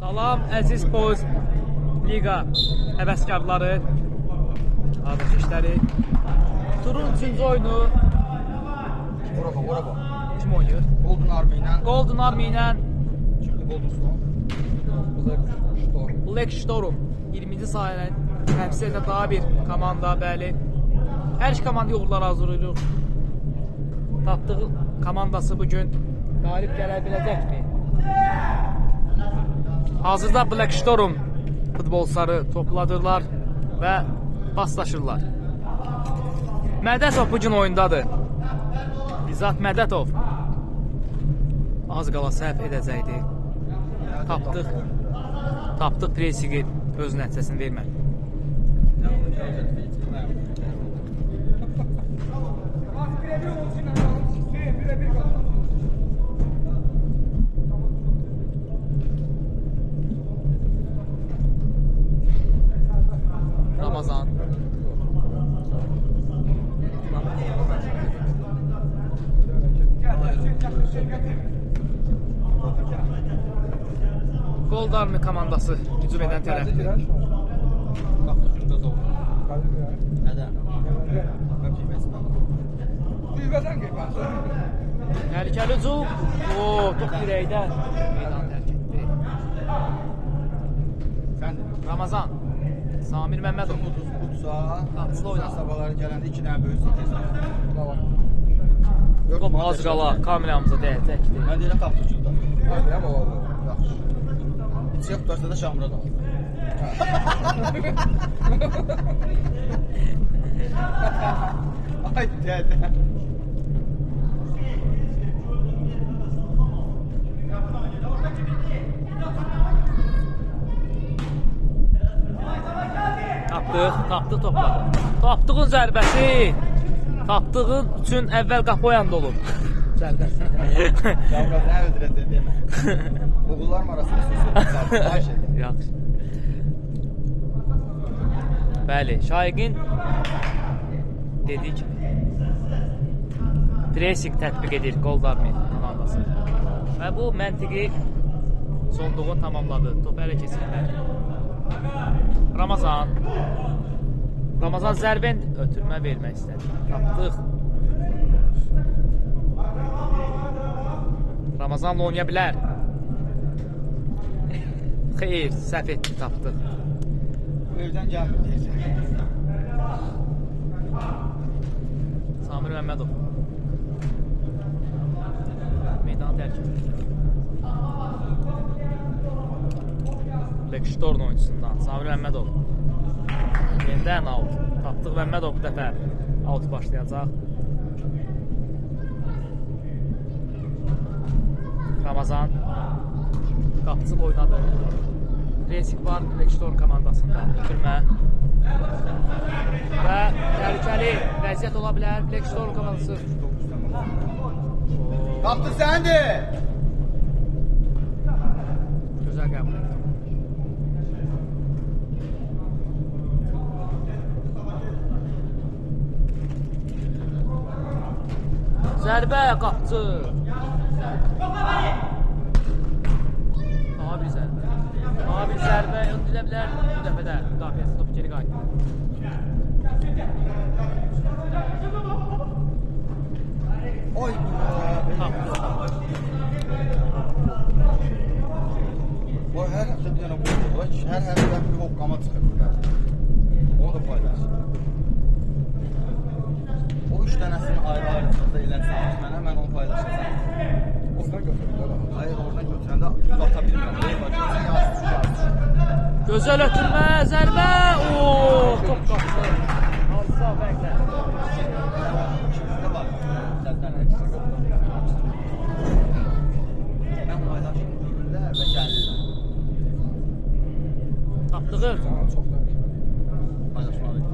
Salam əziz Poz Liga həvəskarları, qardaşları. Turun 3-cü oyunu Ora. kim oynayır? Golden Army ilə. Golden Army ilə Kimdir Golden Storm? Black Storm 20-ci sahənin təmsil edən daha bir komanda, bəli. Hər iki komanda uğurlar hazırlayırıq. Tapdığı komandası bugün qalib gələ biləcəkmi? Hazırda Black Storm futbolçuları topladırlar və paslaşırlar. Mədətov bugün oyundadır. Bizzat Mədətov az qala səhv edəcəkdi. Tapdıq presigi öz nəticəsini vermədi. Ramazan. Golden Army komandası hücum edən tərəfdir. Təhlükəli hücum. Top dirəkdən. Meydan tərk etdi. Ramazan. Samir Məmmədov. Qapıçılı oynasın. Sabahları gələndə 2 dənə böyük 8 var. Top az qala kameramıza dəyəcəkdir. Mən deyirəm qapıçılıda. Yaxşı. İçiyə qutarsa da Şamura da. Ay dədə. Tapdıq topladı. Tapdığın zərbəsi. Tapdığın üçün əvvəl qapı oyanda olur. Zərbəsi. Şamura nə öldürəcək demə. Oğullarım arasında sözü. Yaxşı. Bəli, Şahiqin dedik pressing tətbiq edir Golden Army komandası. Və bu məntiqi sonluğu tamamladı. Top ələ keçirlər. Ramazan zərbən ötürmə vermək istədi. Tapdıq. Ramazanla oynaya bilər. Xeyr, səhv etdi, tapdıq. Evdən gəlmir deyəcək. Samir Məmmədov. Meydanı tərk edir. Black Storm oyuncusundan Samir Məmmədov. Yenidən out. Tapdıq Məmmədov bu dəfə out başlayacaq. Ramazan. Qapıcıl oynadı. Resik var Black Storm komandasında. Bitirmə. Və təhlükəli vəziyyət ola bilər Black Storm komandası. Qaptı səndir. Gözəl qəbul etdi. Zərbə qapçı. Daha bir zərbə. Daha bir zərbə öldürə bilər bu dəfədə. Müdafiəsi topu geri qayıtdı. Oy. Bu hər həftə bir dənə qol var. Hər həftə bir hoqqama çıxır. Onu da paylaş. O 3 dənəsini ayrı-ayrı eləsən mənə, mən onu paylaşacağım. Oradan götürəndə. Hayır, oradan götürəndə ata bilmirəm. Gözəl ötürmə, zərbə. Top qapdı. Alsa bəklə. Mən paylaşım görürlər və gəlirlər. Tapdığı. Paylaşmalıyım.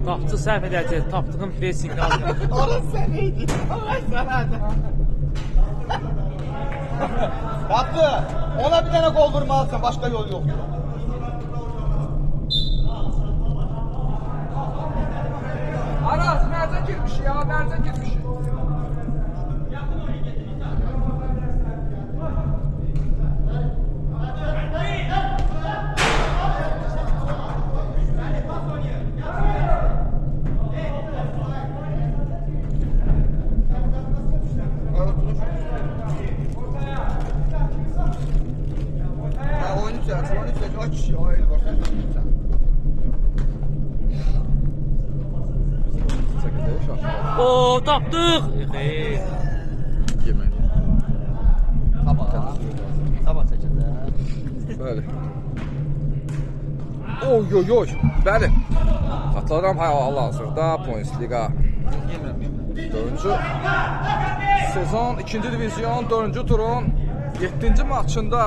Qapçı səhv edəcək, tapdığım pressing aldı. Orası sən idi. Allah sənədir. Tapdı. Ona bir tane gol vurmalısın. Başka yol yok. Aras merze girmiş ya, merze girmiş. Oyun içerisinde, aç kişi ayrı var. Oo, tapdıq. Yeməli. Sabah çəkəcək. Bəli. Oy oy oy. Bəli. Xatırlaram hal-hazırda Bundesliga 4-cü sezon 2-ci divizyon 4-cü turun 7-ci maçında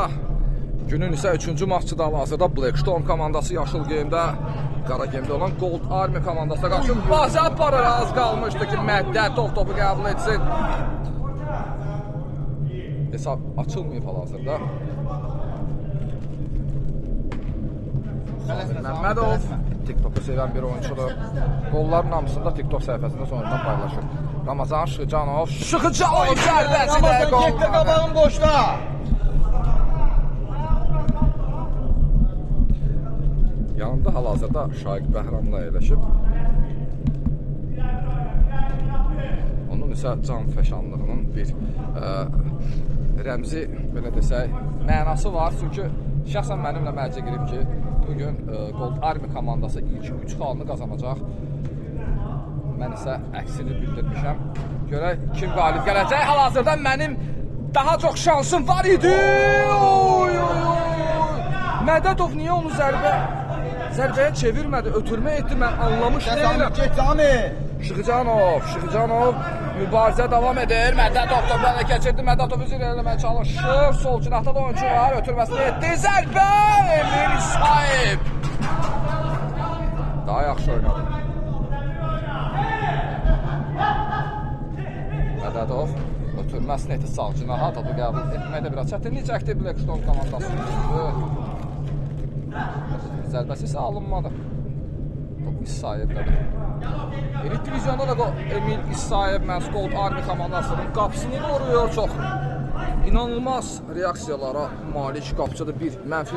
günün isə 3-cü maçıda hal-hazırda Blackstone komandası yaşıl geyimdə qara geyimdə olan Gold Army komandasına qarşı bazı aparır, az qalmışdı ki Məddətov topu qəbul etsin. Hesab açılmayıb hal-hazırda. Məmmədov TikTok'u sevən bir oyunçudur. Qolların hamısını da TikTok səhifəsində sonradan paylaşır. Ramazan Şıxıcanov zərbəsi də Ramazan getdi qabağın boşda. Yanında hal-hazırda Şahiq Bəhramla yerləşib. Onun isə can fəşanlığının bir rəmzi, belə desək, mənası var. Çünki şəxsən mənimlə mərcə girib ki, bugün Gold Army komandası ilk 3 xalını qazanacaq. Mən isə əksini bildirmişəm. Görək kim qalib gələcək. Hal-hazırda mənim daha çox şansım var idi. Oy oy oy. Mədətov niyə onu zərbəyə çevirmədi, ötürmə etdi, mən anlamış deyiləm. Get Sami. Şıxıcanov mübarizə davam edir. Mədətov toplarla keçirdi. Mədətov üzr eləməyə çalışır. Sol cinahda da oyuncu var. Ötürməsini etdi. Zərbə! Emil İsayev. Daha yaxşı oynadı. Mədətov ötürməsini etdi sağ cinaha. Topu qəbul etməkdə biraz çətinlik çəkdi Blackstone komandası. Zərbəsi isə alınmadı. Top İsayev'dədir. Elit divizyonda da Emil İsayev məhz Gold Army komandasının qapısını qoruyor. Çox inanılmaz reaksiyalara malik qapıcıdır. Bir mənfi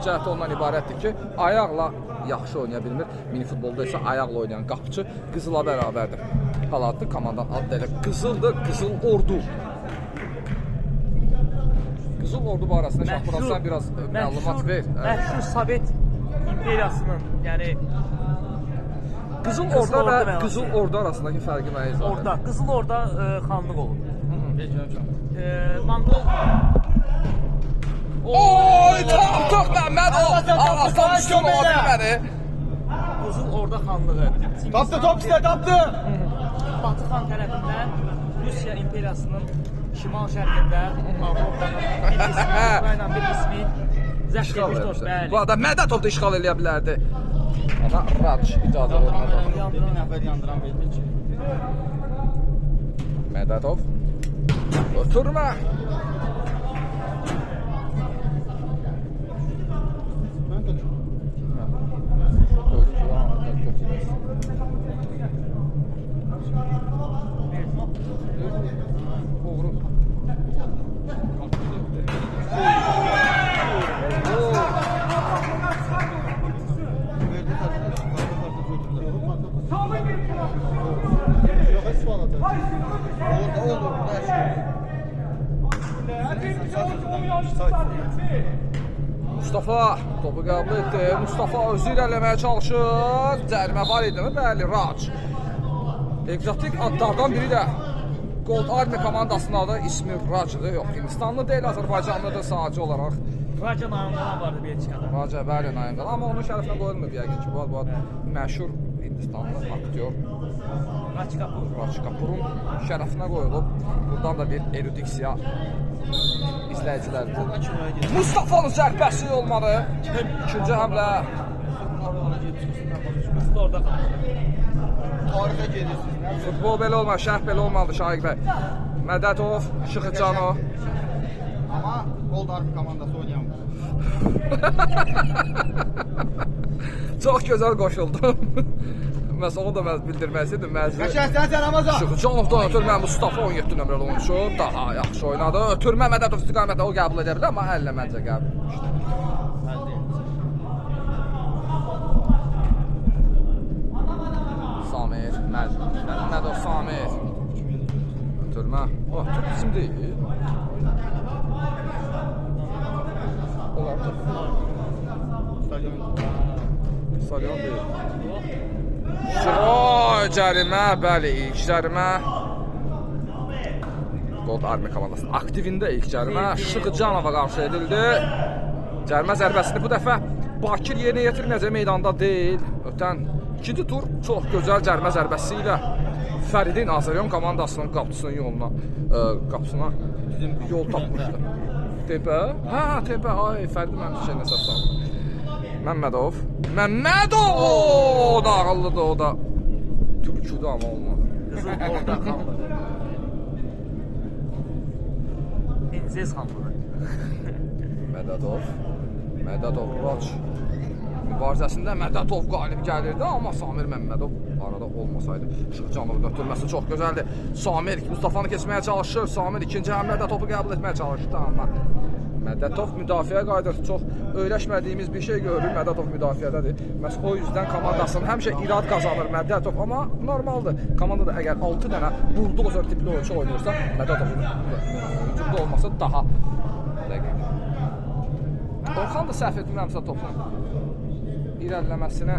cəhəti ondan ibarətdir ki, ayaqla yaxşı oynaya bilmir. Mini futbolda isə ayaqla oynayan qapıcı Qızıla bərabərdir. Hal-hazırda komandanın adı da elə Qızıldır, Qızıl Ordu. Qızıl Ordu barəsində Şahmurad sən biraz məlumat ver. Məşhur Sovet imperiyasının, yəni Qızıl Orda və Qızıl Ordu arasındakı fərqi mənə izah et. orada, Qızıl Orda xanlıq olur. Mongol Oy, tapdıq Məmmədov! Arasdan üstün ola bilmədi. Qızıl Orda xanlığı. Tapdı top istə, tapdı. Batı xan tərəfindən Rusiya imperiyasının şimal-şərqində Avropanın Ukrayna bir qismi zəbt etmiş dost. Bu adam Mədətov da işğal eləyə bilərdi. Ona Rac icazə vermədi. Bir nəfər yandıran bilmir ki. Mədətov ötürmə. Orada olur, her şey. Mustafa topu qəbul etdi. Mustafa özü irəliləməyə çalışır. Cərimə var idi mi? Bəli, Rac. Egzotik adlardan biri də Gold Army komandasının adı ismi Racdır. Yox, Hindistanlı deyil, Azərbaycanlıdır sadəcə olaraq. Raca Nayanqalan vardı Belçikada. Raca, bəli, Nayanqalan. Amma onun şərəfinə qoyulmur yəqin ki, bu məşhur Hindistanlı aktyor Raç Kapur. Rac Kapurun şərəfinə qoyulub. Buradan da bir erudiksiya izləyicilərdir. Mustafa'nın zərbəsi olmadı. İkinci həmlə. Qızıl Orda xanlığı. Tarixə gedirsiniz. Futbol belə olmadı, şərh belə olmadı Şahiq bəy. Mədətov, Şıxıcanov. Ama Gold Army komandası oynayamır. Çox gözəl qoşuldum. Məsələn, onu da mən bildirmək istədim. Qəşəngsən sən Ramazan. Şıxıcanovdan ötürü mən Mustafa 17 nömrəli oyunçu daha yaxşı oynadı. Ötürmə Mədədov istiqamətdə o qəbul edə bilər, amma əllə məncə qəbul etmişdi. Samir, Məmmədov Samir. Ötürmə. Oh, top bizim deyil. Olar top. Stadion deyil. Oy, cərimə, bəli, ilk cərimə. Gold Army komandasının aktivində ilk cərimə Şıxıcanova qarşı edildi. Cərimə zərbəsini bu dəfə Bakir yerinə yetirməyəcək, meydanda deyil. Ötən ikinci tur çox gözəl cərimə zərbəsi ilə Fəridin Azərbaycan komandasının qapısına yol tapmışdı. Tempə? Hə, Tempə, ay, Fəridi mənim şeyinə səhv saldı. Məmmədov, ağıllıdır o da. Türküdür amma olmadı. Qızıl orada qaldı. Prinses xanlığı. Mədədov Raç mübarizəsində Mədədov qalib gəlirdi, amma Samir Məmmədov arada olmasaydı. Şıxıcanovun ötürməsi çox gözəldir. Samir Mustafanı keçməyə çalışır. Samir ikinci həmlədə topu qəbul etməyə çalışdı, amma Mədədov müdafiəyə qayıdır. Çox öyrəşmədiyimiz bir şey görürük. Mədədov müdafiədədir. Məhz o yüzdən komandasının həmişə irad qazanır Mədədov, amma normaldır. Komandada əgər 6 dənə buldozer tipli oyuncu oynayırsa, Mədədovun hücumda olması daha dəqiq. Orxan da səhv etmirəmsə topun irəliləməsinə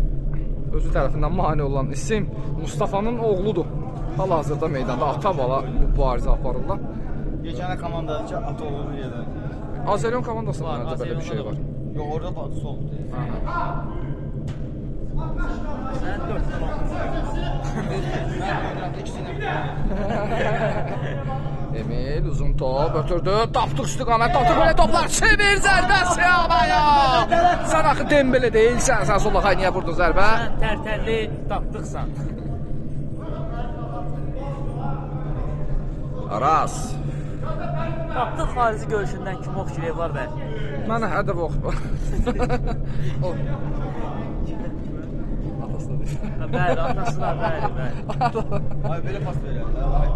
özü tərəfindən mane olan isim Mustafanın oğludur. Hal-hazırda meydanda ata-bala mübarizə aparırlar. Geçən komandadakı ata oğlu yerdə. Azərbaycan komandasında məncə belə bir şey var. Yox, orada bacısı oldu. Sən 4 Emil uzun top ötürdü. Tapdıq istiqamət, tapdıq belə toplar. Çevir zərbəsi havaya. Sən axı Dembele deyilsən. Sən sola niyə vurdun zərbə? Sən tərtərli tapdıqsan. Aras. Tapdıq xarici görüşündən kim oxşayır var bə? Mənə hədəf ox. Atasına deyil. Bəli, atasına, bəli. Ay, belə pas verirlər.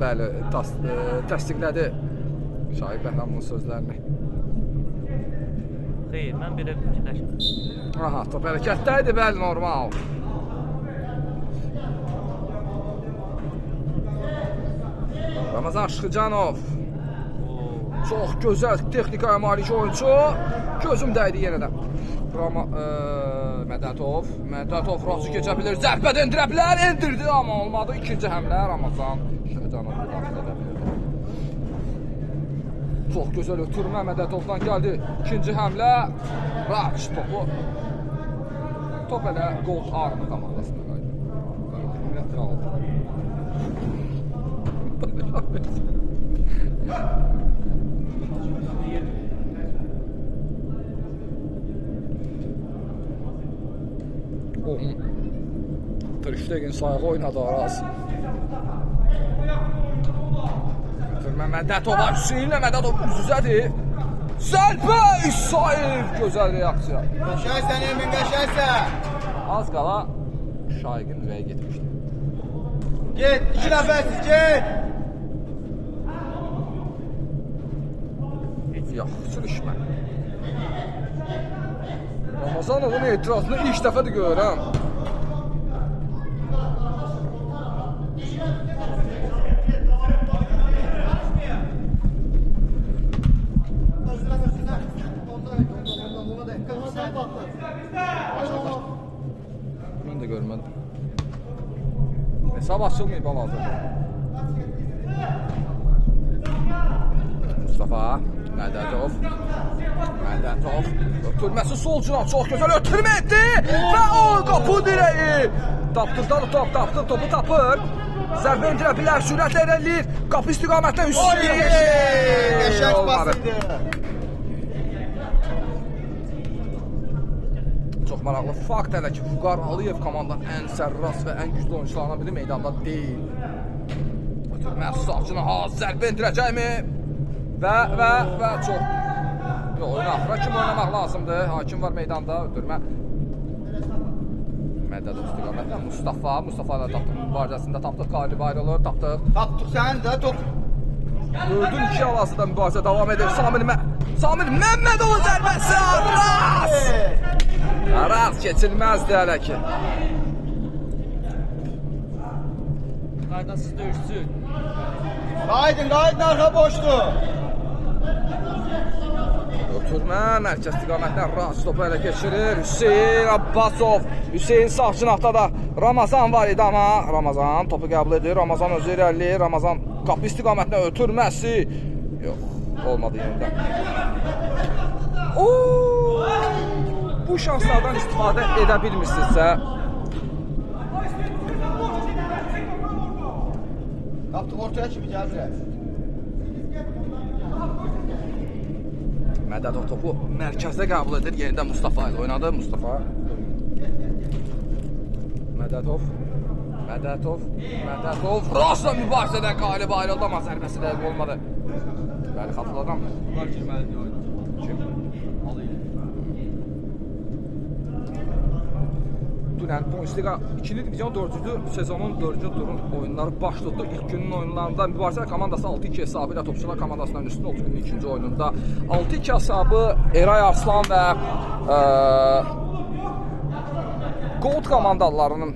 Bəli, təsdiqlədi Şahid Bəhramlının sözlərini. Xeyr, mən belə fikirləşmirəm. Aha, top hərəkətdəydi, bəli, normal. Ramazan Şıxıcanov. Çox gözəl texnikaya malik oyuncu. Gözüm dəydi yenə də. Mədədov Raçı keçə bilir, zərbə endirə bilər, endirdi, amma olmadı. İkinci həmlə Ramazan Şıxıcanov müdafiə edə bilirdi. Çox gözəl ötürmə Mədədovdan gəldi. İkinci həmlə Raç topu. Top elə Gold Army komandasına qaydı. Ter Stegen sayağı oynadı Aras. Mədədov var, Hüseynlə Mədədov üz-üzədir. Zərbə İsayev, gözəl reaksiya. Qəşəngsən Emin, qəşəngsən. Az qala Şaiqin ürəyi getmişdi. Get, 2 nəfərsiz, get. Yox, sürüşmə. Ramazanovun etirazını ilk dəfədir görürəm. Mən də görmədim. Hesab açılmayıb hal-hazırda. Mustafa Mədədov ötürməsi solcuna çox gözəl ötürmə etdi və o qapı direği tapdırdan topu tapır, zərbə endirə bilər, sürətlə irəliləyir, qapı istiqamətdə üstüne Qəşəng pas idi. Çox maraqlı fakt hələ ki, Fuqar Aliyev komandanın ən sərrast və ən güclü oyuncularından biri meydanda deyil. Ötürmə Sağçını zərbə endirəcəkmi? Və çox. Yox, oyunu axıra kim oynamaq lazımdır? Hakim var meydanda, ötürmə. Mədəd istiqamətlə Mustafa ilə tapdıq mübarizəsində tapdıq, qalib ayrılır, tapdıq. Tapdıq sən də top. 4-ün 2 alasında mübarizə davam edir. Samir Məmmədov zərbəsi Aras keçilməzdi hələ ki. Qaydasız döyüşçü. Qaydın arxa boşdur. Ötürmə, mərkəz istiqamətdən Ras topu hələ keçirir. Hüseyin Abbasov, Hüseyin sağ cinahda da Ramazan var idi amma Ramazan topu qəbul edir. Ramazan özü irəliləyir. Ramazan qapı istiqamətdən ötürməsi. Yox, olmadı yenidən. Bu şanslardan istifadə edə bilmirsinizsə Tapdıq ortaya kimi gəldir. Mədədov topu mərkəzdə qəbul edir. Yenidən Mustafa ilə oynadı. Mustafa. Mədədov. Rasla mübarizədən qalib ayrıldı amma zərbəsi dəqiq olmadı. Bəli, xatırladım. Bunlar girməlidir oyuna. Kim? Alayım. Dünən Bundesliga 2-ci divizion 4-cü sezonun 4-cü turun oyunları baş tutdu. İlk günün oyunlarında mübarizə komandası 6-2 hesabı ilə Topçular komandasından üstün oldu günün ikinci oyununda. 6-2 hesabı Eray Arslan və Gold komandalarının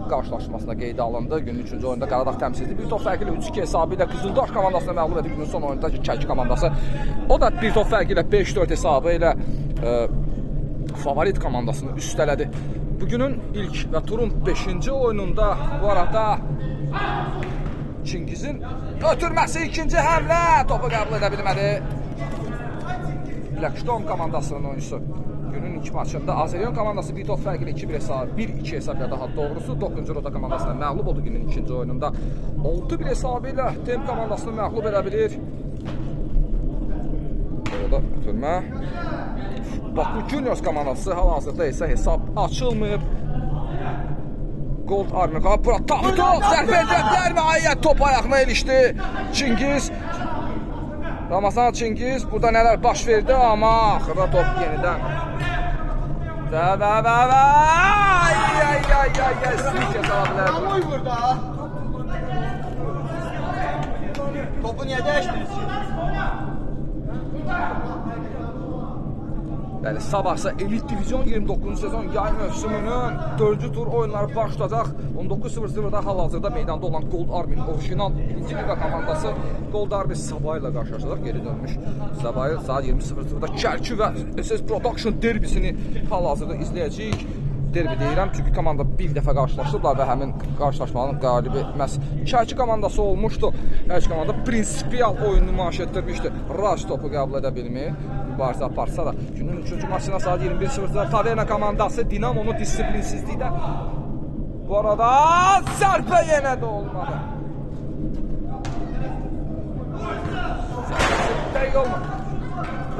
qarşılaşmasına qeydə alındı. Günün 3-cü oyunda Qaradağ təmsilçisi bir top fərqi ilə 3-2 hesabı ilə Qızıldaş komandasına məğlub edib. Günün son oyunda Çəki komandası o da bir top fərqi ilə 5-4 hesabı ilə Favorit komandasını üstələdi. Bugünün ilk və turun 5-ci oyununda bu arada Çingizin ötürməsi ikinci həmlə topu qəbul edə bilmədi. Blackstone komandasının oyuncusu günün ilk maçında Azerion komandası bir top fərqi ilə 1-2 hesabı ilə daha doğrusu 9-cu Rota komandasına məğlub oldu günün ikinci oyununda. 6-1 hesabı ilə Tem komandasını məğlub edə bilir. Orada ötürmə. Baku Juniors komandası hal-hazırda isə hesab açılmayıb. Gold Army bura tapdıq, zərbə edəcəklər və Ayyət top ayağına ilişdi. Çingiz, Ramazan Çingiz burada nələr baş verdi amma axırda top yenidən. Ay, snik hesaba bilər. Amoy burada. Topu niyə dəyişdiniz? Bəli, sabahsa Elit Divizyon 29-cu sezon yay mövsümünün 4-cü tur oyunları başlayacaq. 19:00-da hal-hazırda meydanda olan Gold Army-nin orijinal 1-ci liqa komandası Gold Army Sabah ilə qarşılaşacaq. Geri dönmüş Sabahı saat 20:00-da Kərki və SS Production derbisini hal-hazırda izləyəcəyik. Derbi deyirəm çünki komanda bir dəfə qarşılaşdılar və həmin qarşılaşmanın qalibi məhz Kərki komandası olmuşdu. Hər komanda prinsipial oyun nümayiş etdirmişdi. Raj topu qəbul edə bilmir. Mübarizə aparsa da günün 3-cü maçına saat 21:00-da Taverna komandası Dinamo'nu disiplinsizlikdə bu arada zərbə yenə də olmadı. Zərbə olmadı.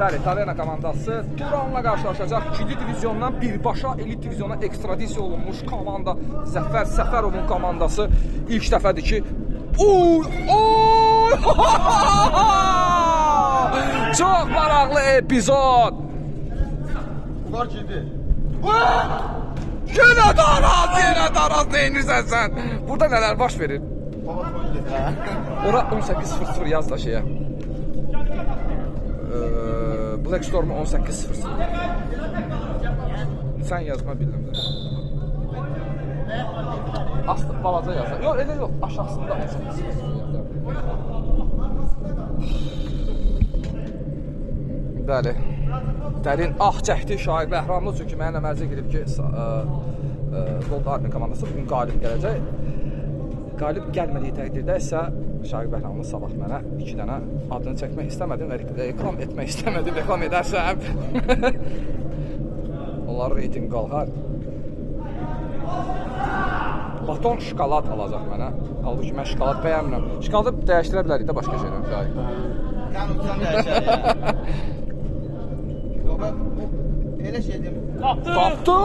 Bəli, Taverna komandası Turanla qarşılaşacaq. 2-ci divizyondan birbaşa Elit divizyona ekstradisiya olunmuş komanda Zəfər Səfərovun komandası ilk dəfədir ki Çox maraqlı epizod. Bunlar girdi. Yenə daraz, neynirsən sən? Burada nələr baş verir? Baba toy gedir. Ora 18:00 yaz da şeyə. Blackstorm 18:00. Sən yazma bildim də. Astıq balaca yazar. Yox, elə yox, aşağısında 18:00 yazar. Bəli. Dərin ah cəhdi şahid Bəhramlı çünki mənə əməlcə girib ki Gold Army komandası bugün qalib gələcək. Qalib gəlmədiyi təqdirdə isə Şahid Bəhramlı sabah mənə 2 dənə adını çəkmək istəmədim və reklam etmək istəmədim. Reklam edərsəm onların reyting qalxar. Baton şokolad alacaq mənə. Halbuki mən şokolad bəyənmirəm. Şokoladı dəyişdirə bilərik də başqa şeylə. Yəni utan dəyişər. Yox, Elə şey demir. Tapdı. Tapdı.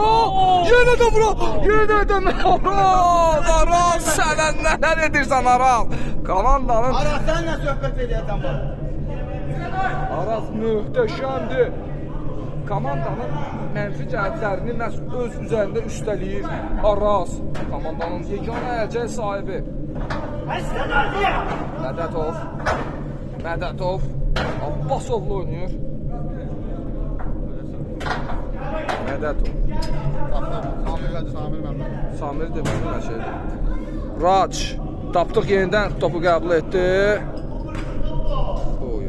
Yenə də bura. Yenə də Araz. Araz sənə nələr edirsən Araz? Komandanın Aras sənlə söhbət eləyəcəm bax. Araz möhtəşəmdir. Komandanın mənfi cəhətlərini məhz öz üzərində üstələyir Araz. Komandanın yeganə əlcək sahibi. Mədətov Abbasovla oynayır. Mədətov. Samir demişdim mən şeydir. Rac tapdıq yenidən topu qəbul etdi. Oy.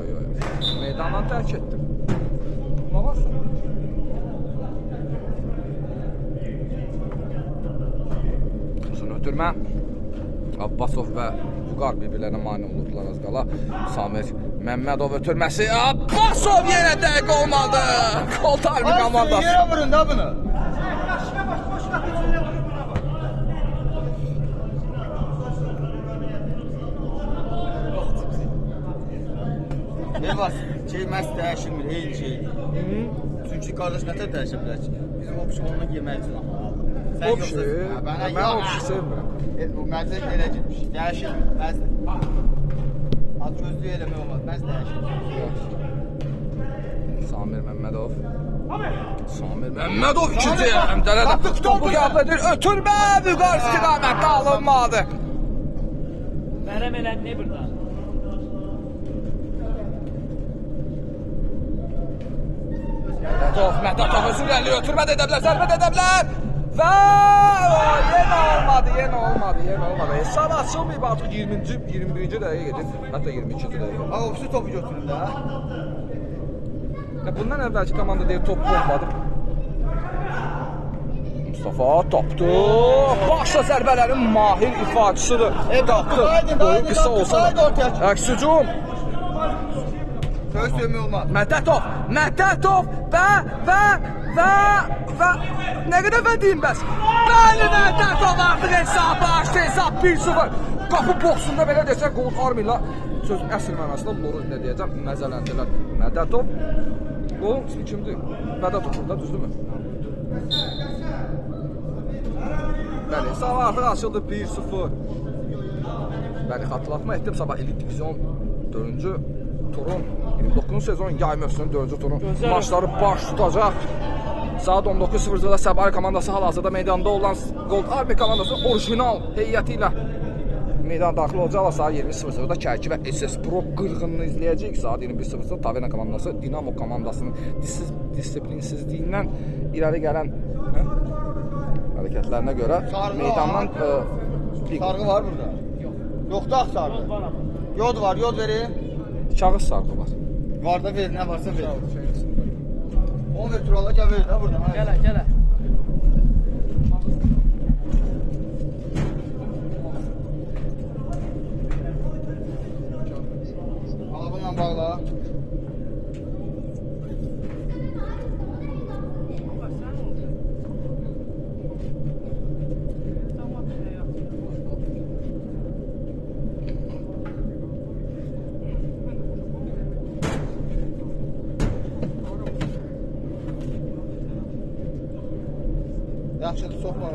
Meydandan tərk etdi. Nə var? Uzun ötürmə. Abbasov və Vüqar bir-birlərinə mane olurdular az qala. Samir Məmmədov ötürməsi. Abbasov yenə dəqiq olmadı. Gol taymi komandası. Yerə vurun da bunu. Evas, şey məhz dəyişilmir, eyni şeydir. Çünki qardaş nətər dəyişə bilər ki? Bizim o pişik onunla yemək üçün alır. O pişik? Mən o pişik sevmirəm. O məzək elə getmiş, dəyişilmir, məzək. Az gözlüyü eləmək olmaz, məz dəyişilmir. Samir Məmmədov. Samir Məmmədov ikinci həmdələdə. Topu qəbul edir, ötürmə, Vüqar istiqamətdə alınmadı. Mərəm eləndi burada. Mədətov özür irəli ötürmə də edə bilər, zərbə də edə bilər. Və yenə olmadı. Hesab açılmayıb artıq 20-ci, 21-ci dəqiqə gedir. Hətta 22-ci dəqiqə. Ağa, o pişik topu götürün də. Bundan əvvəlki komanda deyir top olmadı. Mustafa tapdı. Başla zərbələrin mahir ifaçısıdır. Tapdı. Boyu qısa olsa da. Əks hücum. Söz söymək olmaz. Mədətov və nə qədər və deyim bəs? Bəli, Mədətov artıq hesabı açdı, hesab 1-0. Qapı boksunda belə desək, Gold Army ilə söz əsl mənasında Loru nə deyəcəm, məzələndilər. Mədətov, qolun ismi kimdir? Mədətov burada, düzdürmü? Bəli, hesab artıq açıldı 1-0. Bəli, xatırlatma etdim, sabah Elit Divizyon 4-cü turun 29 sezon yay mövsümünün 4-cü turun maçları baş tutacaq. Saat 19:00-da Səbari komandası hal-hazırda meydanda olan Gold Army komandasının orijinal heyəti ilə meydana daxil olacaqlar. Saat 20:00-da Kərki və SS Pro qırğınını izləyəcəyik. Saat 21:00-da Taverna komandası Dinamo komandasının disiplinsizliyindən irəli gələn hərəkətlərinə görə meydandan Sarğı var burada. Yoxdur ağ sarğı. Yod var, yod verin. kağız sarğı var. Var da ver, nə varsa ver. 10 ver turala gəl ver də buradan. Gələ. Al bununla bağla. Yaxşıdır, soxma var.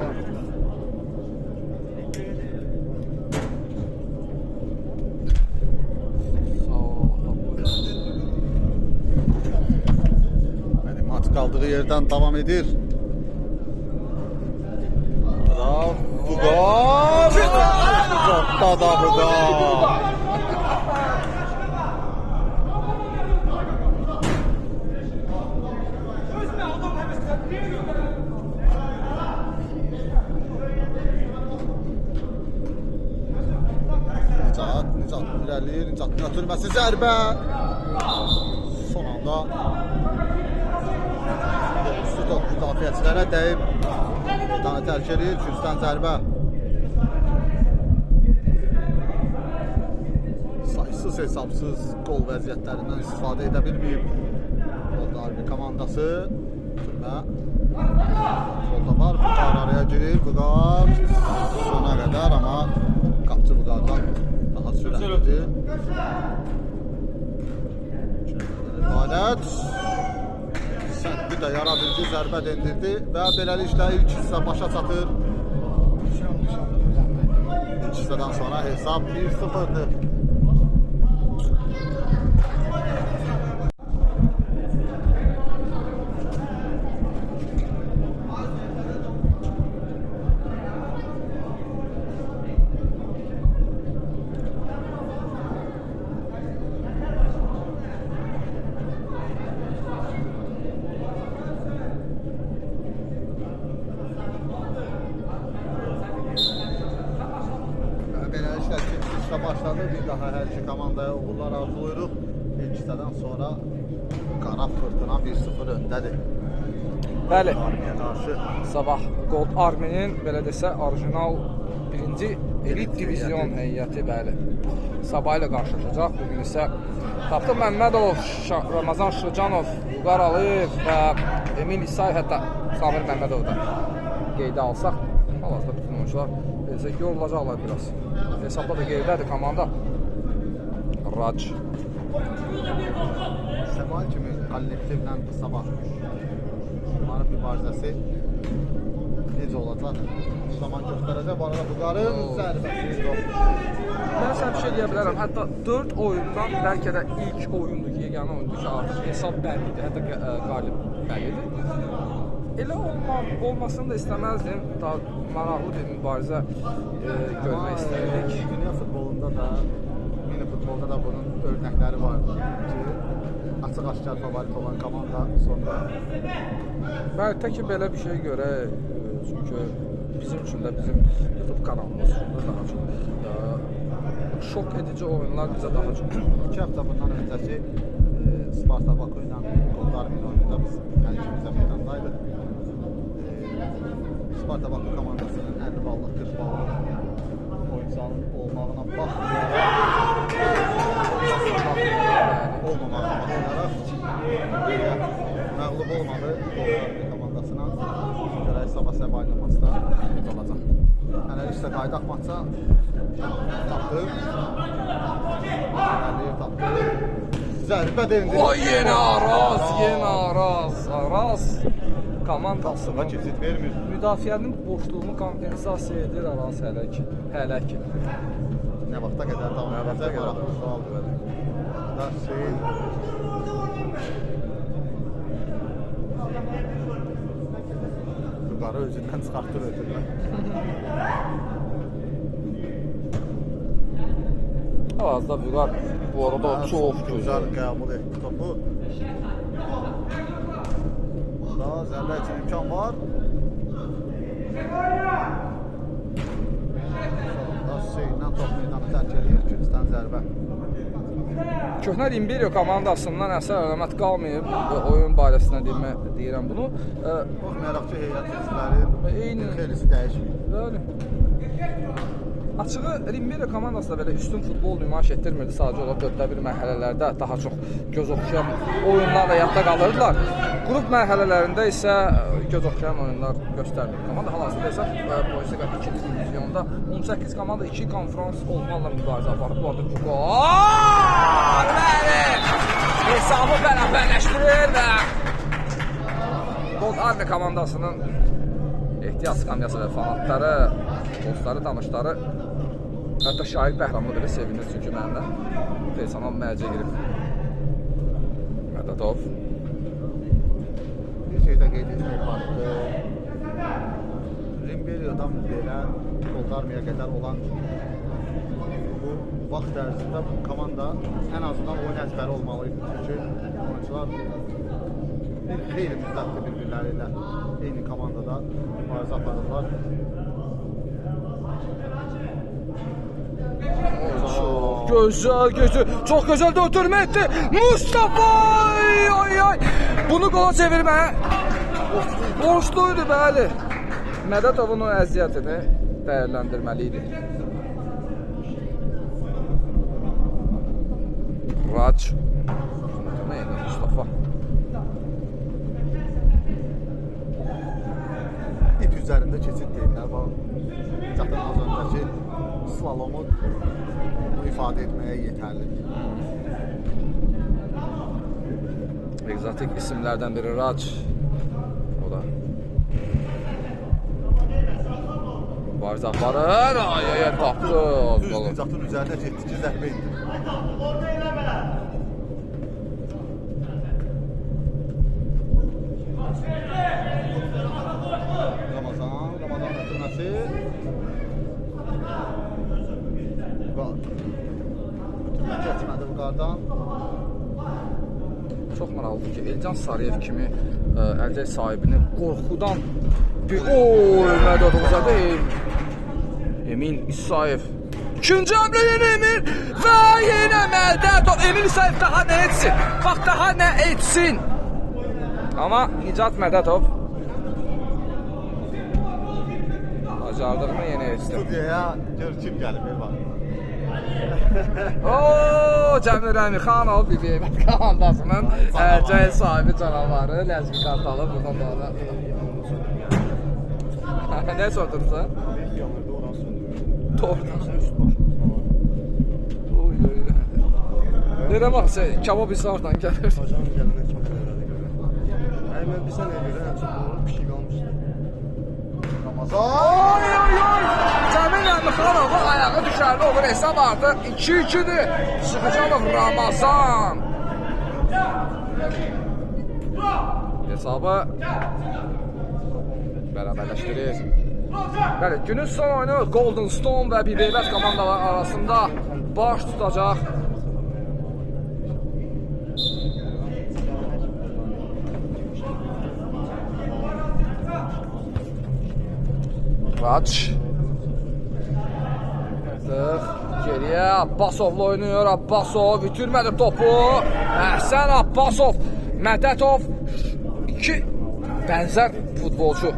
Maç kaldığı yerden devam edir. Vüqar. Çok da Vüqar. Nicat ilerleyir. Nicat'ın ötürmesi zərbə. Son anda top müdafiəçilərə dəyib meydanı tərk edir. Kürsdən zərbə. Saysız hesabsız gol vəziyyətlərindən istifadə edə bilməyib. Gold Army komandası. Ötürmə. Solda var. Vüqar araya girir. Vüqar sona qədər amma qapçı Vüqardan daha sürətlidir. Alət. Sərtli də yaradıcı zərbə endirdi və beləliklə ilk hissə başa çatır. İlk hissədən sonra hesab 1-0'dır. Beləliklə ikinci hissə başladı. Bir daha hər iki komandaya uğurlar arzulayırıq. İlk hissədən sonra qara fırtına 1-0 öndədir. Bəli. Armiyə qarşı. Sabah Gold Army-nin belə desə orijinal birinci elit divizyon heyəti bəli. Sabah ilə qarşılaşacaq. Bu gün isə Tapdıq Məmmədov, Ramazan Şırcanov, Vüqar Aliyev və Emil İsayev, hətta Samir Məmmədov da qeydə alsaq, hal-hazırda bütün oyuncular belə yorulacaqlar biraz. Hesabda da qeydədir komanda. Rac. Səbah kimi kollektivlə Sabah onların mübarizəsi necə olacaq? Zaman göstərəcək. Bu arada Vüqarın zərbəsi yox. Mən sənə bir şey deyə bilərəm. Hətta 4 oyundan bəlkə də ilk oyundur ki, yeganə oyundur ki, artıq hesab bəllidir, hətta qalib bəllidir. Elə olmasını da istəməzdim. Daha maraqlı bir mübarizə görmək istəyirdik. Dünya futbolunda da, mini futbolda da bunun örnəkləri var ki, açıq-aşkar favorit olan komanda sonunda. Bəli, tək ki belə bir şey görək. Çünki bizim üçün də, bizim YouTube kanalımız üçün də daha çox şok edici oyunlar bizə daha çox. 2 həftə bundan öncəki Sparta Baku ilə Gold Army oyununda biz ikimizə meydandaydı. Sparta Baku komandasının 50 ballıq, 40 ballıq oyuncuların olmağına olmamağına baxmayaraq məğlub olmadı Gold Army komandasına. Görək sabah səbah oynaması da necə olacaq. Hələliksə qaydaq maça tapdıq. Əliyev tapdı. Zərbə də indi. O yenə Araz. Araz komandasına keçid vermir. müdafiənin boşluğunu kompensasiya edir Araz hələ ki. Nə vaxta qədər davam edəcək? Maraqlı sualdır belə. Da Hüseyin. Vüqarı özündən çıxartır ötürlər. Hal-hazırda Vüqar bu arada çox gözəl qəbul etdi topu. Daha zərbə üçün imkan var. Da Hüseyinlə top meydanı tərk edir. Gürcistan zərbə. Köhnə Rimberio komandasından əsər əlamət qalmayıb oyun barəsində deyirəm bunu. Baxmayaraq ki, heyət üzvləri xeylisi dəyişmir. Bəli. Açığı Rimberio komandası da belə üstün futbol nümayiş etdirmirdi. Sadəcə olaraq 4-də 1 mərhələlərdə daha çox göz oxşayan oyunlarla yadda qalırdılar. Qrup mərhələlərində isə göz oxşayan oyunlar göstərdi. Komanda hal-hazırda isə Polisika 2-ci divizyonda 18 komanda 2 konferans olmaqla mübarizə aparıb. Bu arada Vüqar bəli! Hesabı bərabərləşdirir və Gold Army komandasının ehtiyac skamyası və fanatları, dostları, tanışları, hətta Şahid Bəhramlı belə sevinir çünki mənimlə personal mərcə girib. Mədədov. Bir şey də qeyd etmək var. Rimberio'dan belə Gold Army'yə qədər olan bu vaxt ərzində bu komanda ən azından oyun əzbəri olmalıydı. Çünki oyuncular bir xeyli müddətli bir-birləri ilə eyni komandada mübarizə aparırlar. Çox gözəl də ötürmə etdi. Mustafa! Ay! Bunu qola çevirmə. Borçluydu, bəli. Mədədovun o əziyyətini dəyərləndirməli idi. Rac. Neydi Mustafa? İp üzərində keçid deyirlər. Zaten az öncəki slalomu ifadə etməyə yetərlidir. Egzotik isimlərdən biri Rac. Mübarizə aparır. Ay tapdı. Düz Nicatın üzərinə getdi ki, zərbə indi. Ramazan ötürməsi. Keçmədi bu qardan. Çox maraqlıdır ki, Elcan Sarıyev kimi əlcək sahibini qorxudan bir Mədət uzadı. Emin İsayev. İkinci hamle yine Emir ve yine Mədət. Emin İsayev daha ne etsin? Bak daha ne etsin? Ama Nicat Mədətov bacardığını yine etsin. Studiyaya gör kim gəlib, bak. Ooo Cəmil Əmirxanov BBM komandasının əlcək sahibi canavarı Ləzgi Qartalı buradan da ne sordunsa? Doğrudan. Nereye bak sen kebab isardan gelir. Hocam gələnə kimi elədi görə. Ay mən bir sənəyə görə ən çox olur bir şey qalmışdı. Ramazan. Oy oy oy. Cəmil Əmirxanov'un ayağı düşərli olur hesab artıq 2-2'dir. Sıxıcanov Ramazan. Hesabı bərabərləşdirir. Bəli, günün son oyunu Golden Stone və BBLS komandaları arasında baş tutacaq. Raç. Geriye Abbasov'la oynuyor. Abbasov bitirmedi topu. Əhsən Abbasov. Mədətov. İki benzer futbolcu.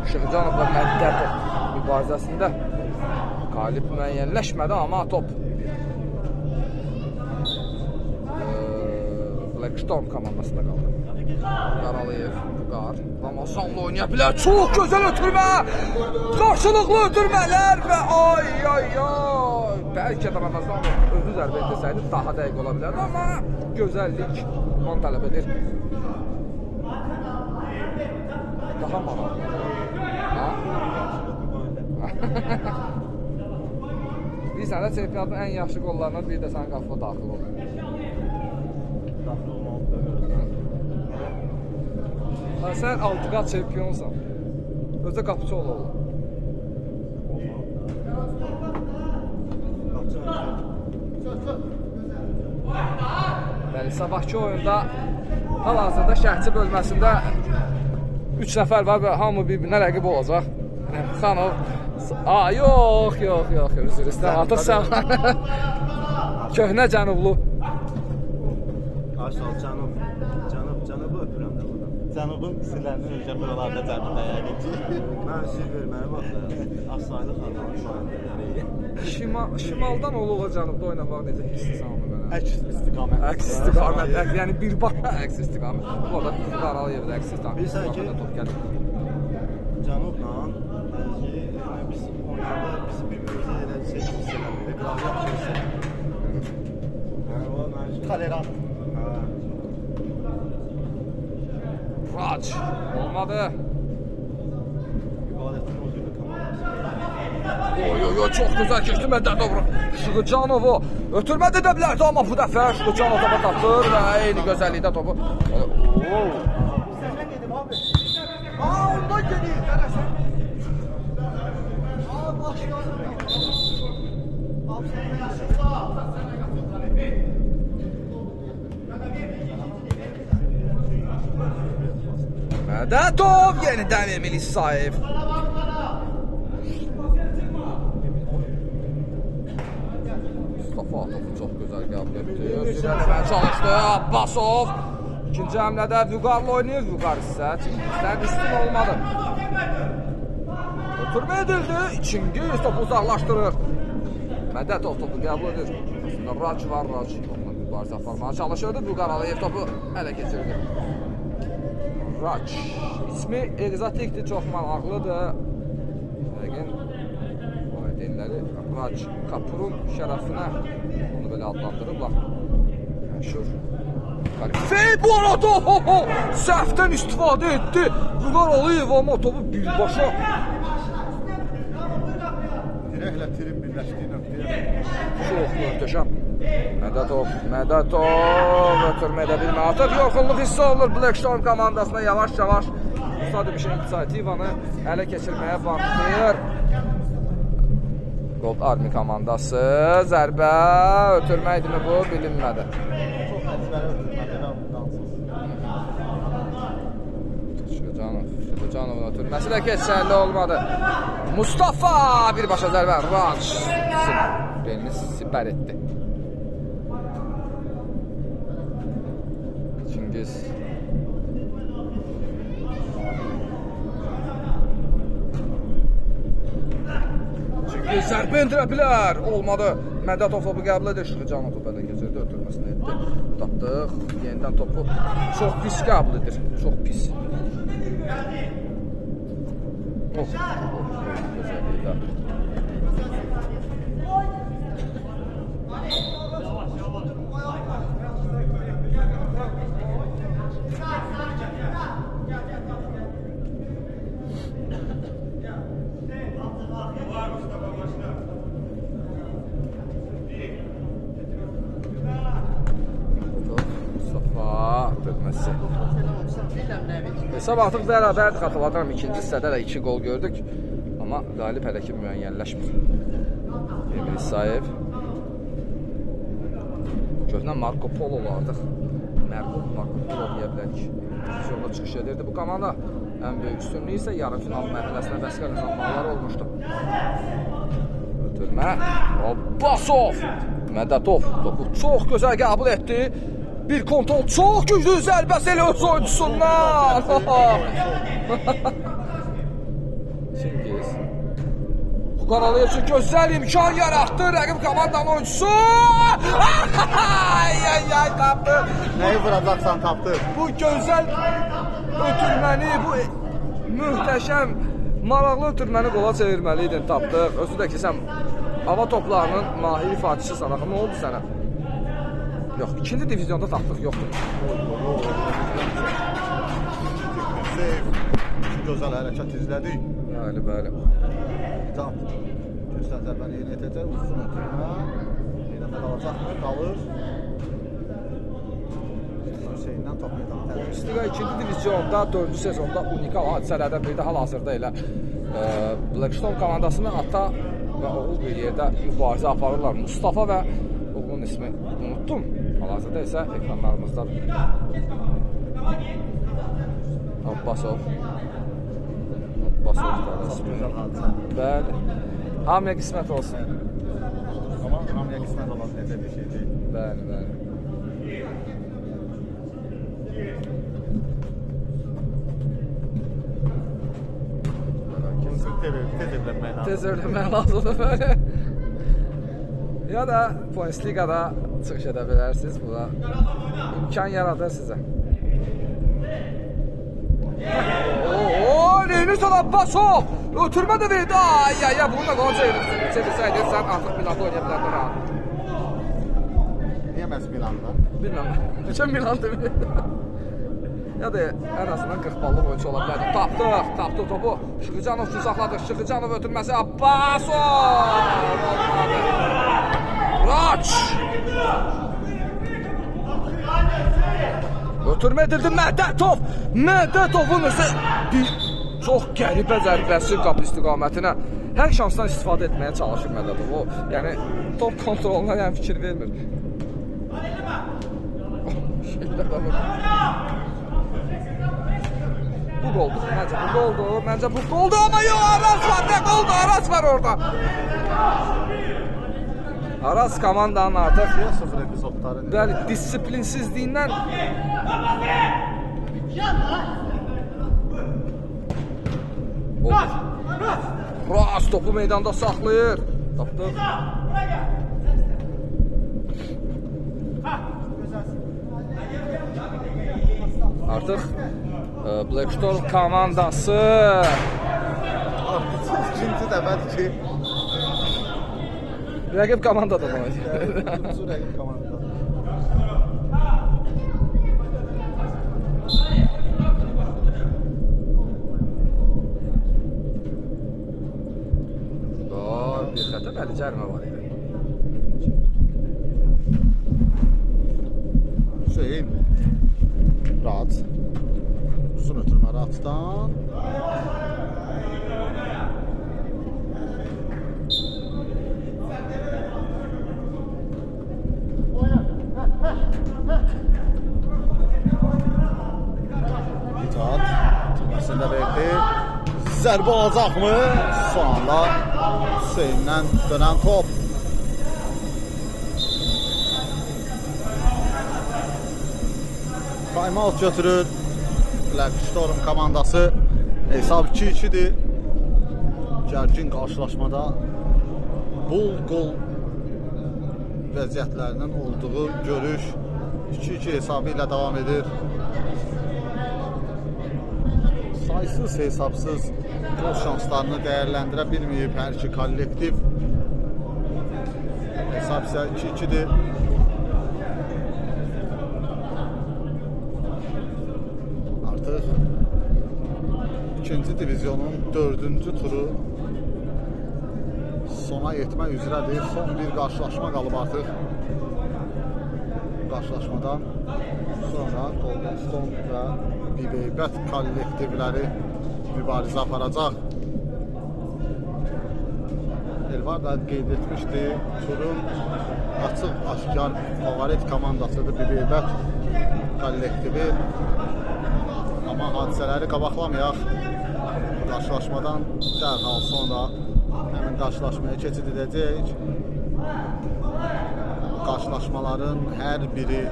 Şıxıcanov və Mədətov mübarizəsində qalib müəyyənləşmədi, amma top Blackstone komandasında qaldı. Qaraliyev, Vüqar, Ramazanla oynaya bilər. Çox gözəl ötürmə! Qarşılıqlı ötürmələr və ay. Bəlkə də Ramazan özü zərbə edilsəydi daha dəqiq ola bilərdi, amma gözəllik onu tələb edir. Daha maraqlı. Bir sənə çempionatın ən yaxşı qollarından biri də sənin qapıma daxil olur. Sən 6 qat çempionsan. Özdə qapıcı olur. Bəli, sabahki oyunda hal-hazırda şəhçi bölməsində 3 nəfər var və hamı bir-birinə rəqib olacaq. Xanov, yox, üzr istəyirəm, artıq sən köhnə cənublu. Aşağı cənubu öpürəm də buradan. Cənubun isimlərini ölkə buralarda cənubda yəqin ki. Mən sir verməni baxda, Asaylı xanımın şahidləri. Şimaldan ol-ola cənubda oynamaq necə hisslisən onu mənə? Əks istiqamət. Əks istiqamət, yəni bir bax əks istiqamət. Bu da Qaralıyevdə əks istiqamət. Bilirsən ki, Cənubla biz oynayanda biz bir-birimizə elə şey hissələmirik, qraviyat şey hissələmirik. Tolerant. Raç, olmadı. İbadətin huzurlu komandası. Oy, çox gözəl keçdi Mədətov. Şıxıcanovu ötürmədi də bilərdi, amma bu dəfə Şıxıcanov topa tapır və eyni gözəllikdə topu. Ondan gelir. Mədətov yenidən Emil İsayev. Mustafa topu çox gözəl qəbul etdi. Özünə çalışdı Abbasov. İkinci həmlədə Vüqarla oynayır. Vüqar isə çingizdən üstün olmadı. Ötürmə edildi. İkingiz topu uzaqlaşdırır. Mədətov topu qəbul edir. Aslında Raç var. Raç onunla mübarizə aparmağa çalışırdı. Vüqar Aliyev topu ələ keçirdi. Raç. İsmi egzotikdir, çox maraqlıdır. Yəqin valideynləri Raç Kapurun şərəfinə onu belə adlandırıblar. Məşhur. Fey bu arada səhvdən istifadə etdi. Vüqar Aliyev amma topu birbaşa Ürəklə tirin birləşdiyi nöqtəyə. Çox möhtəşəm. Mədətov ötürmə edə bilmə. Artıq yorğunluq hiss olunur Blackstone komandasına yavaş-yavaş Sadibişin inisiativanı ələ keçirməyə başlayır. Gold Army komandası zərbə ötürmə idimi bu bilinmədi. Çox əzbərə ötürmədi və dansız. Şücanovun ötürməsi də keçərli olmadı. Mustafa birbaşa zərbə. Raç belini sipər etdi. Çingiz. Çingiz zərbə endirə bilər. Olmadı. Mədətov topu qəbul edir. Şücanov topu ələ keçirdi. Ötürməsini etdi. Tapdıq. Yenidən topu çox pis qəbul edir. Çox pis. Gözəllikdə. Hesab artıq bərabərdir, xatırladıram. İkinci hissədə də 2 gol gördük. Amma qalib hələ ki müəyyənləşmir. Emil İsayev. Köhnə Marco Polo olardıq. Marco Polo deyə bilərik. Divizyonda çıxış edirdi bu komanda. Ən böyük üstünlüyü isə yarım final mərhələsində vəsqə qazanmaları olmuşdu. Ötürmə. Abbasov. Mədətov topu çox gözəl qəbul etdi. Bir kontrol çox güclü zərbəsi elə öz oyuncusundan. Çingiz. Qaralı üçün gözəl imkan yaratdı rəqib komandanın oyuncusu. Ay tapdı. Nəyi vuracaqsan tapdı? Bu gözəl ötürməni, bu möhtəşəm, maraqlı ötürməni qola çevirməliydin, tapdıq. Özü də ki, sən hava toplarının mahir ifaçısısan. Axı, nə oldu sənə? Yox, ikinci divizyonda tapdıq, yoxdur. Gözəl hərəkət izlədik. Bəli, bəli. Tam. Gözəl zərbəni yeni etəcək, uzun ötürmə. Yenə qalacaqmı? Qalır. Hüseyndən top meydana tədir. İstiqa ikinci divizyonda, 4-cü sezonda unikal hadisələrdən biri də hal-hazırda elə Blackstone komandasının ata və oğul bir yerdə mübarizə aparırlar. Mustafa və oğlun ismi unuttum. Hal-hazırda isə ekranlarımızdadır. Abbasov. Abbasov qardaşım. Bəli. Hamıya qismət olsun. Amma hamıya qismət olan necə bir şey deyil. Bəli, bəli. Tez öyrənmək lazımdır böyle. Ya da Bundesliga'da çıxış edə bilərsiniz. Bu da imkan yaradır sizə. Neyiniz Abbasov! Ötürmə də verdi. Ay, bunu da qol çevirsəydin, sən artıq Milanda oynaya bilərdin ha. Niyə məhz Milanda? Bilməm, neçə Milanda verdi. Ya da ən azından 40 ballıq oyuncu ola bilərdi. Tapdıq topu. Şıxıcanov üçün saxladı. Şıxıcanov ötürməsi Abbasov! Raç! Ötürmə edildi Mədətov! Mədətovun bir çox qəribə zərbəsi qapı istiqamətinə. Hər şansdan istifadə etməyə çalışır Mədətov. O, yəni top kontroluna fikir vermir. Bu goldur. Məncə bu goldur. Amma yox, Aras var. Nə goldur? Aras var orada. Aras komandanın artıq 0 epizodları. Bəli, disiplinsizliyindən Ras topu meydanda saxlayır. Tapdıq. Artıq Blackstone komandası İkinci dəfədir ki, rəqib komandadan oynayır. üçüncü rəqib komandada. Bir xətə cərimə var idi. Hüseyin rahat. Uzun ötürmə rahatdan. İtaat tırmasını da verdi. Zərbə olacaqmı? Son anda Hüseyin'dən dönən top. Time-out götürür Black Storm komandası. Hesab 2-2'dir. Gərgin qarşılaşmada bol gol vəziyyətlərinin olduğu görüş 2-2 hesabı ilə davam edir. Saysız hesabsız gol şanslarını dəyərləndirə bilməyib hər iki kollektiv. Hesab isə 2-2'dir. Artıq ikinci divizyonun 4-cü turu sona yetmək üzrədir. Son bir qarşılaşma qalıb artıq. Qarşılaşmadan sonra Golden Stone və Bibeybət kollektivləri mübarizə aparacaq. Elvar da qeyd etmişdi, turun açıq aşkar favorit komandasıdır Bibeybət kollektivi. Amma hadisələri qabaqlamayaq. Qarşılaşmadan dərhal sonra həmin qarşılaşmaya keçid edəcək. Qarşılaşmaların hər biri,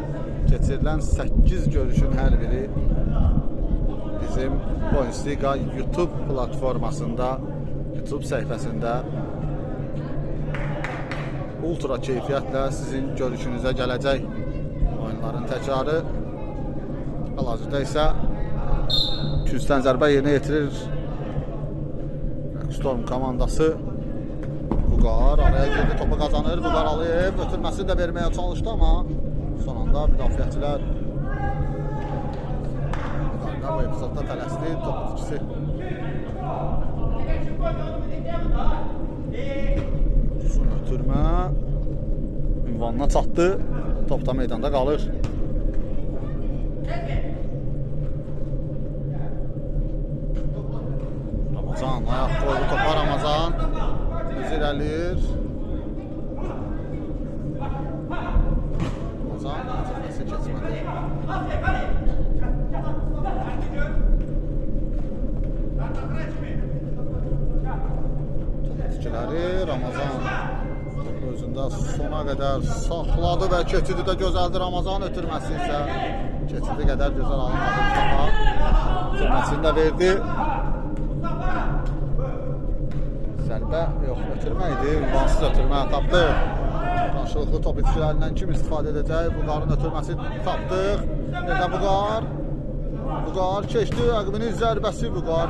keçirilən 8 görüşün hər biri bizim Bundesliga YouTube platformasında, YouTube səhifəsində ultra keyfiyyətlə sizin görüşünüzə gələcək. Oyunların təkrarı hal-hazırda isə küncdən zərbə yerinə yetirir Storm komandası. Vüqar araya girdi, topu qazanır. Vüqar alıb, ötürməsini də verməyə çalışdı, amma son anda müdafiəçilər Vüqarda bu epizodda tələsdi, top itkisi. Uzun ötürmə ünvanına çatdı, top da meydanda qalır. Ramazan ayaq qoydu topa. Ramazan öz irəliyir. Ramazan nəticəsi keçmədi. Nəticələri Ramazan özündə sona qədər saxladı və keçidi də gözəldir. Ramazan ötürməsi isə keçidi qədər gözəl alınmadı. Ötürməsini də verdi. Zərbə yox, ötürmə idi. Ünvansız ötürmə tapdı. Qarşılıqlı top itkisilərindən kim istifadə edəcək? Vüqarın ötürməsi tapdıq. Yerdə Vüqar. Vüqar keçdi. Əqbinin zərbəsi Vüqar.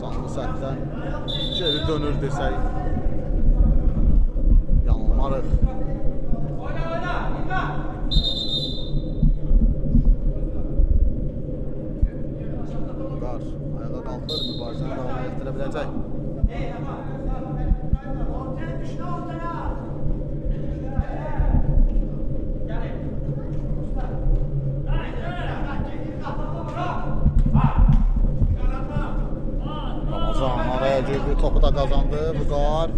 Canlı səhvdən geri dönür desək. Yanılmarıq. Vüqar ayağa qalxır. Mübarizəni davam etdirə biləcək. Ramazan araya girdi, topu da qazandı. Vüqar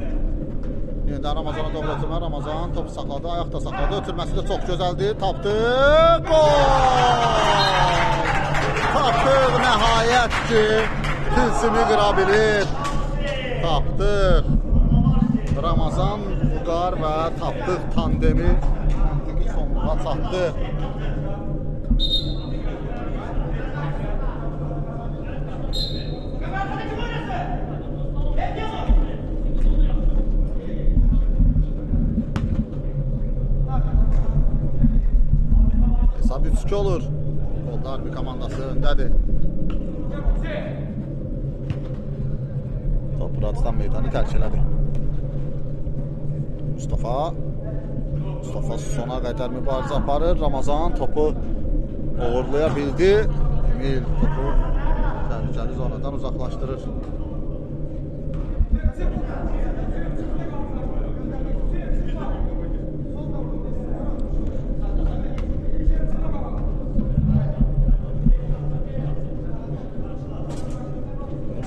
yeniden Ramazana doğru ötürmə. Ramazan topu saxladı, ayaq da saxladı. Ötürməsi də çox gözəldir. Tapdı. Gol! Tapdıq nəhayət ki, tilsimi qıra bilir. Tapdıq. Ramazan, Vüqar və tapdıq tandemi sonuna çatdı. Hesab 3-2 olur. Qoldar bir komandası öndədir. Top buradan meydanı tərk elədi. Mustafa sona qədər mübarizə aparır. Ramazan topu uğurlaya bildi. Emil topu təhlükəli zonadan uzaqlaşdırır.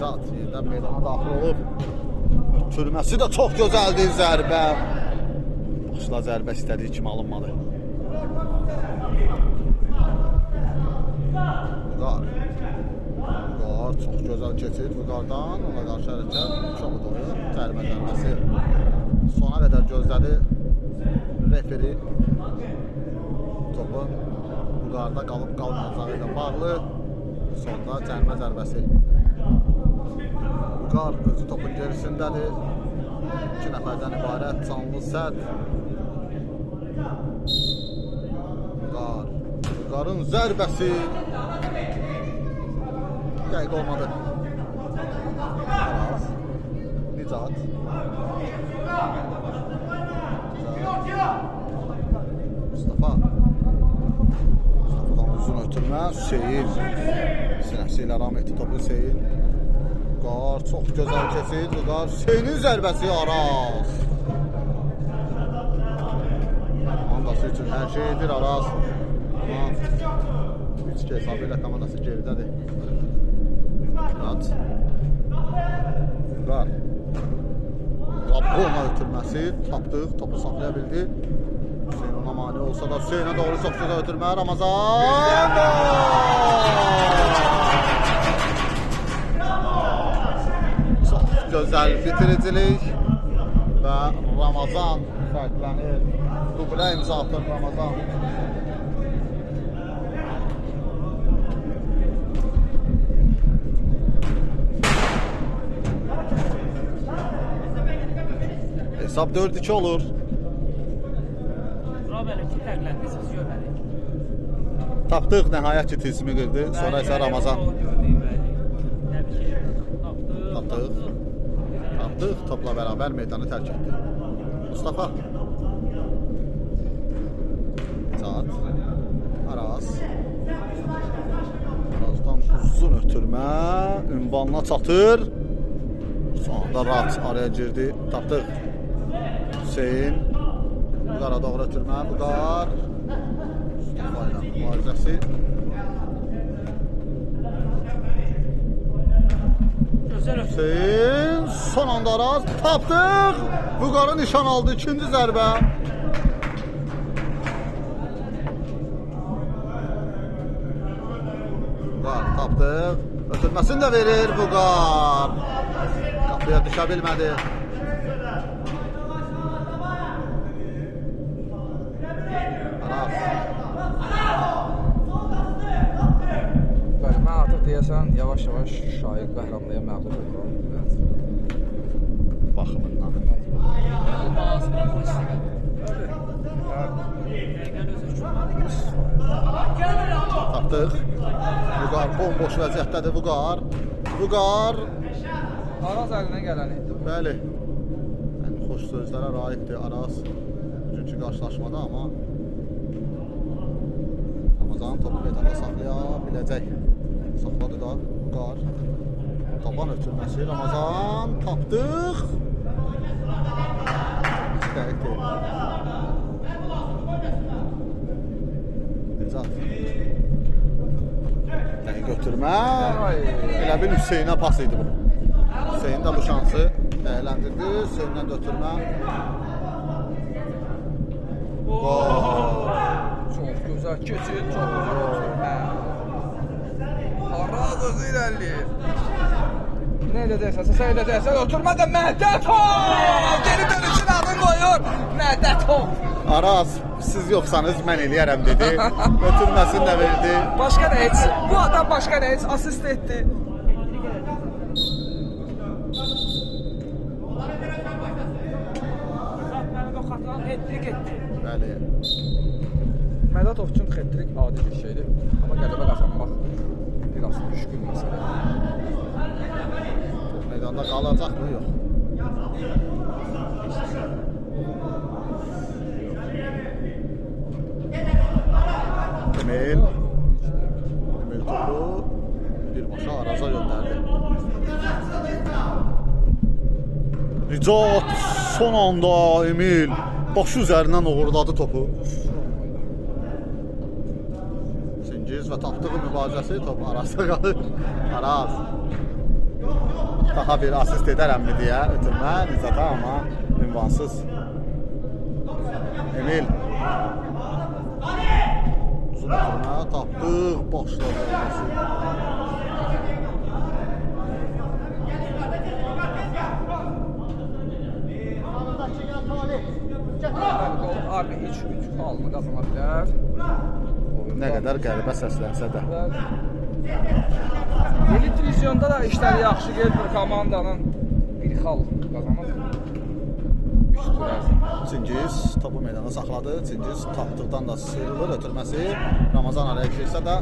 Necat yerdən meydana daxil olub. Ötürməsi də çox gözəldir zərbə. Başla zərbə istədiyi kimi alınmadı. Vüqar. Vüqar çox gözəl keçir Vüqardan. Ona qarşı hərəkət çox doğru. Zərbə zərbəsi sona qədər gözlədi. Referi topun Vüqarda qalıb qalmayacağı ilə bağlı. Sonda cərimə zərbəsi. Vüqar özü topun gerisindədir. 2 nəfərdən ibarət canlı səd. Vüqar. Vüqarın zərbəsi. Dəqiq olmadı. Araz. Nicat. Mustafa. Mustafa'dan uzun ötürmə. Hüseyin. Sinəsi ilə ram etdi topu Hüseyin. Vüqar çox gözəl keçir. Vüqar Hüseynin zərbəsi Araz. Komandası üçün hər şey edir Araz. Amma 3-2 hesabı ilə komandası geridədir. Murat. Vüqar. Rabona ötürməsi. Tapdıq. Topu saxlaya bildi. Hüseyin ona mani olsa da Hüseyinə doğru çox gözəl ötürmə. Ramazan. Çox gözəl bitiricilik və Ramazan fərqlənir. Dublə imza atır Ramazan. Hesab 4-2 olur. Robert'e iki fərqləndi, siz görmədik. Tapdıq, nəhayət ki tilsimi qırdı. Sonra isə Ramazan. Tapdıq. Tapdıq, topla bərabər meydanı tərk etdi. Mustafa. Nicat. Araz. Arazdan uzun ötürmə. Ünvanına çatır. Sonunda Rat araya girdi. Tapdıq. Hüseyin. Vüqara doğru ötürmə. Vüqar. Mustafa ilə mübarizəsi. Hüseyin. Son anda Araz. Tapdıq. Vüqarı nişan aldı. İkinci zərbə. Vüqar tapdıq. Ötürməsini də verir Vüqar. Qapıya düşə bilmədi. Bəli, mən artıq deyəsən yavaş-yavaş Şaiq Bəhramlıya məğlub oluram. Baxımından. Tapdıq. Vüqar bomboş vəziyyətdədir Vüqar. Vüqar. Araz əlinə gələni. Bəli. Ən xoş sözlərə layiqdir Araz. Bugünkü qarşılaşmada amma Ramazanın topu meydanda saxlaya biləcək. Saxladı da Vüqar. Taban ötürməsi Ramazan. Tapdıq. Dəqiqdir. Nicat. Dəqiq ötürmə. Elə bil Hüseynə pas idi bu. Hüseyin də bu şansı dəyərləndirdi. Hüseyndən də ötürmə. Çox gözəl keçir, çox uzun ötürmə. Araz özü irəliləyir. Nə edəcəksən, sən edəcəksən, ötürmə də Məhdətov! Geri dönüşün adını qoyur, Məhdətov! Araz, siz yoxsanız mən eləyərəm dedi. Ötürməsini də verdi. Başqa nə etsin? Bu adam başqa nə etsin? Asist etdi. Bəli. Məhdətov üçün xətrik adi bir şeydir. Amma qələbə qazanmaq biraz müşkül məsələ. Meydanda qalacaq mı? Yox. Emil topu birbaşa Araz'a göndərdi. Nicat son anda Emil başı üzərindən uğurladı topu. Singiz və tapdığı mübarizəsi top Araz'da qalır. Araz. daha bir asist edərəmmi deyə ötürmə Nizata, amma ünvansız. Emil. Uzun ötürmə tapdıq, başladı. Gol Arbi 3 halını qazana bilər. Nə qədər qəribə səslənsə də. Yeni divizyonda da işlər yaxşı gedir komandanın. Bir xal qazanır. Çingiz topu meydana saxladı. Çingiz tapdıqdan da sıyrılır, ötürməsi. Ramazan araya girsə də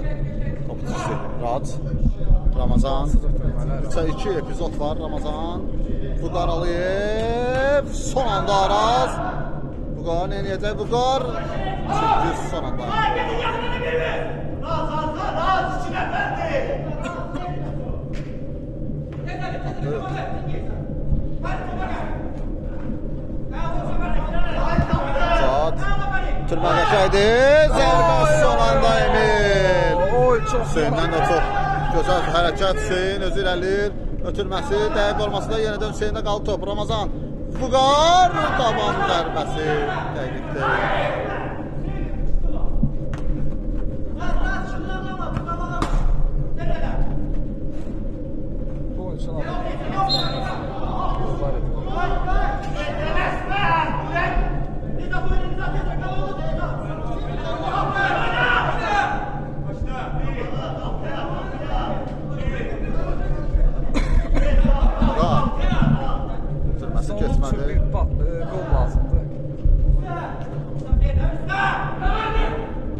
topu çizdi. Rahat. Ramazan. 3'ə 2 epizod var Ramazan. Vüqar Aliyev. Son anda Araz. Vüqar nə edəcək? Vüqar. Çingiz son anda. Saat. Türmə qəşəydi. Zərbə son anda Emil. Oy, çox Hüseyndən də çox gözəl hərəkət. Hüseyin özü irəlir. Ötürməsi, dəqiq olması da yenə də Hüseyndə qaldı top. Ramazan. Vüqar. Taban zərbəsi. Dəqiqdir. Bu oyunçular. Ötürməsi Son keçmədi. bir gol lazımdır.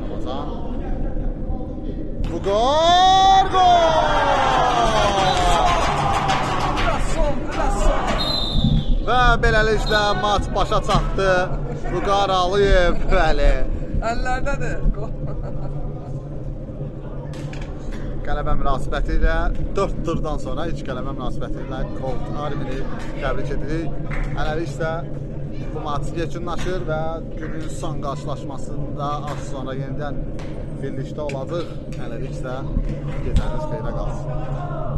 Ramazan. Vüqar. Gol! Və beləliklə maç başa çatdı. Vüqar Aliyev, bəli. Əllərdədir. Qələbə münasibəti ilə 4 turdan sonra 3 qələbə münasibəti ilə Colt Armini təbrik edirik. Hələlik isə bu maç yekunlaşır və günün son qarşılaşmasında az sonra yenidən birlikdə olacaq. Hələlik isə gecəniz xeyrə qalsın.